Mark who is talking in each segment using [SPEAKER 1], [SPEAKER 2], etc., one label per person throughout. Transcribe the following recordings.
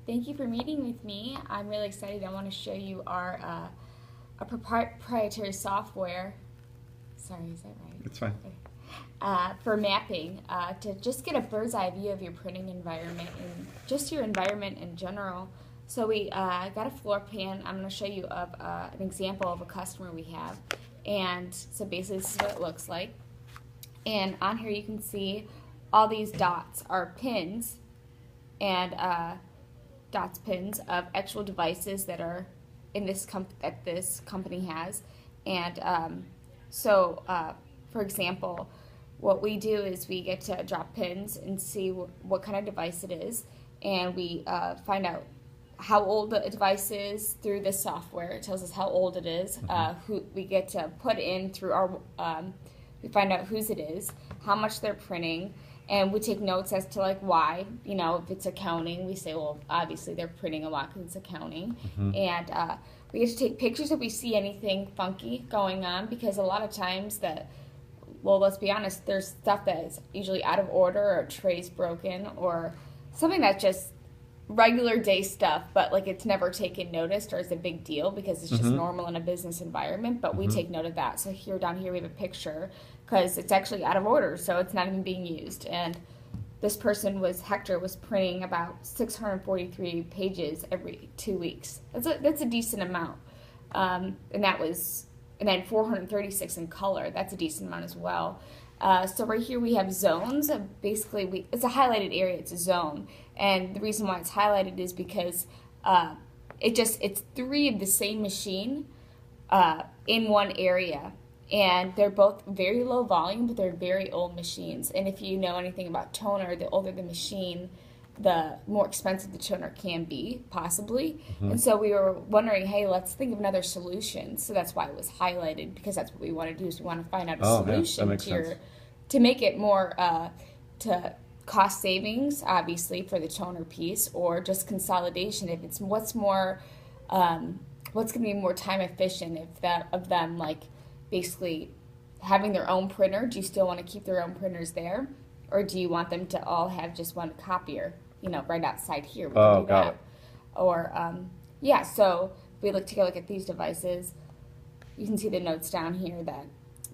[SPEAKER 1] Thank you for meeting with me. I'm really excited. I want to show you our proprietary software. Sorry, is that right?
[SPEAKER 2] It's fine.
[SPEAKER 1] For mapping, to just get a bird's eye view of your printing environment and just your environment in general. So we got a floor plan. I'm going to show you an example of a customer we have. And so basically this is what it looks like. And on here you can see all these dots are pins and pins of actual devices that are in this that this company has. And for example, what we do is we get to drop pins and see what kind of device it is, and we find out how old the device is through this software. It tells us how old it is. Who we get to put in through our we find out whose it is, how much they're printing, and we take notes as to like why. You know, if it's accounting, we say, well, obviously they're printing a lot because it's accounting. And we get to take pictures if we see anything funky going on, because a lot of times well, let's be honest, there's stuff that is usually out of order, or a tray's broken, or something that's just regular day stuff, but like it's never taken noticed or is a big deal because it's just normal in a business environment, but we take note of that. So down here we have a picture because it's actually out of order, so it's not even being used. And this person Hector was printing about 643 pages every 2 weeks. That's a decent amount. And then 436 in color. That's a decent amount as well. So right here we have zones. Basically, it's a highlighted area. It's a zone, and the reason why it's highlighted is because it's 3 of the same machine in one area, and they're both very low volume, but they're very old machines. And if you know anything about toner, the older the machine, the more expensive the toner can be, possibly. And so we were wondering, hey, let's think of another solution. So that's why it was highlighted, because that's what we want to do, is we want to find out a solution to make it more to cost savings, obviously, for the toner piece, or just consolidation. If it's what's going to be more time efficient of them, like basically having their own printer. Do you still want to keep their own printers there, or do you want them to all have just one copier, right outside here? We can do that. Or so if we take a look at these devices, you can see the notes down here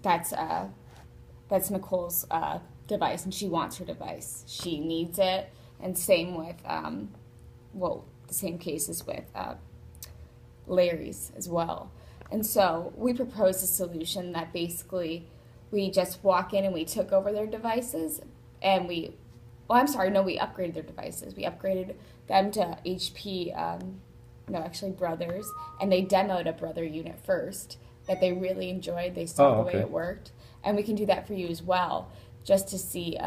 [SPEAKER 1] that's Nicole's device, and she wants her device. She needs it, and same with the same cases with Larry's as well. And so we proposed a solution that basically we just walk in and we took over their devices, and we upgraded their devices. We upgraded them to HP, Brothers, and they demoed a Brother unit first that they really enjoyed. They saw the way it worked, and we can do that for you as well, just to see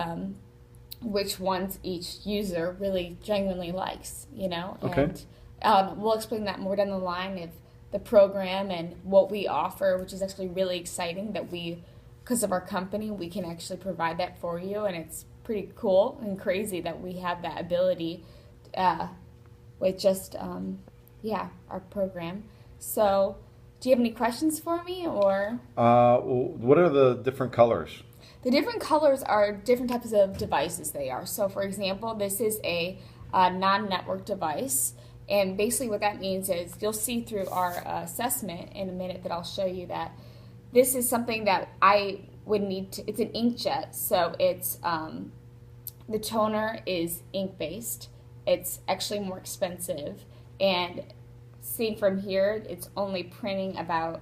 [SPEAKER 1] which ones each user really genuinely likes, And we'll explain that more down the line of the program and what we offer, which is actually really exciting that because of our company, we can actually provide that for you, and it's pretty cool and crazy that we have that ability with just, our program. So, do you have any questions for me, or?
[SPEAKER 2] What are the different colors?
[SPEAKER 1] The different colors are different types of devices they are. So, for example, this is a non-network device. And basically what that means is you'll see through our assessment in a minute that I'll show you that this is something that I would need to, it's an inkjet, so it's, the toner is ink-based. It's actually more expensive, and seeing from here, it's only printing about,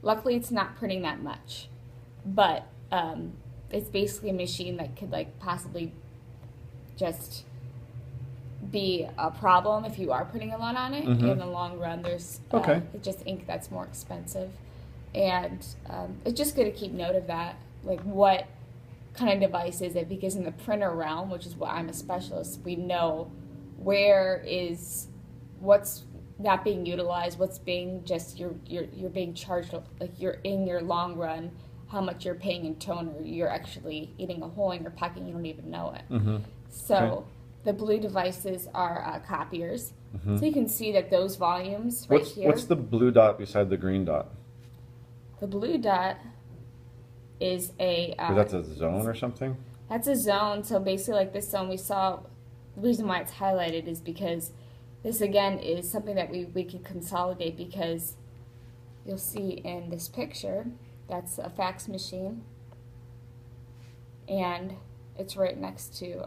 [SPEAKER 1] luckily it's not printing that much, but it's basically a machine that could possibly just be a problem if you are putting a lot on it. In the long run, there's it's just ink that's more expensive, and it's just good to keep note of that, like what kind of device is it, because in the printer realm, which is what I'm a specialist, we know what's not being utilized, what's being just you're being charged, like you're in your long run, how much you're paying in toner, you're actually eating a hole in your pocket, you don't even know it. So the blue devices are copiers. So you can see that those volumes here.
[SPEAKER 2] What's the blue dot beside the green dot?
[SPEAKER 1] The blue dot is a...
[SPEAKER 2] that's a zone or something?
[SPEAKER 1] That's a zone. So basically like this zone, we saw the reason why it's highlighted is because this again is something that we can consolidate, because you'll see in this picture that's a fax machine, and it's right next to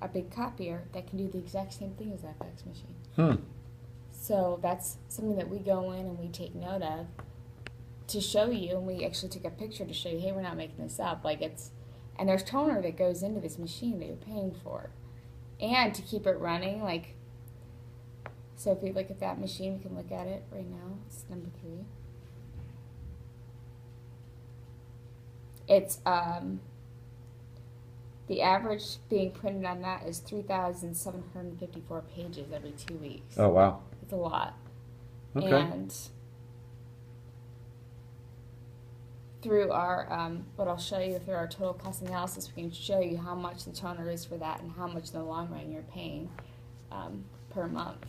[SPEAKER 1] a big copier that can do the exact same thing as that fax machine. So that's something that we go in and we take note of to show you, and we actually took a picture to show you, hey, we're not making this up. Like, it's, and there's toner that goes into this machine that you're paying for. And to keep it running, like, so if we look at that machine, we can look at it right now. It's number 3. It's, the average being printed on that is 3,754 pages every 2 weeks.
[SPEAKER 2] Oh, wow.
[SPEAKER 1] It's a lot.
[SPEAKER 2] Okay.
[SPEAKER 1] And through our, what I'll show you through our total cost analysis, we can show you how much the toner is for that and how much in the long run you're paying per month,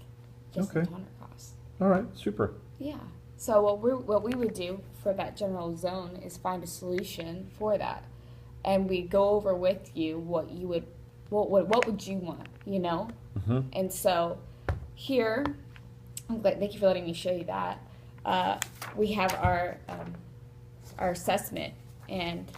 [SPEAKER 1] just the toner costs.
[SPEAKER 2] All right, super.
[SPEAKER 1] Yeah. So what we would do for that general zone is find a solution for that, and we go over with you what you would, what would you want, you know? And so here, I'm glad, thank you for letting me show you that. We have our assessment, and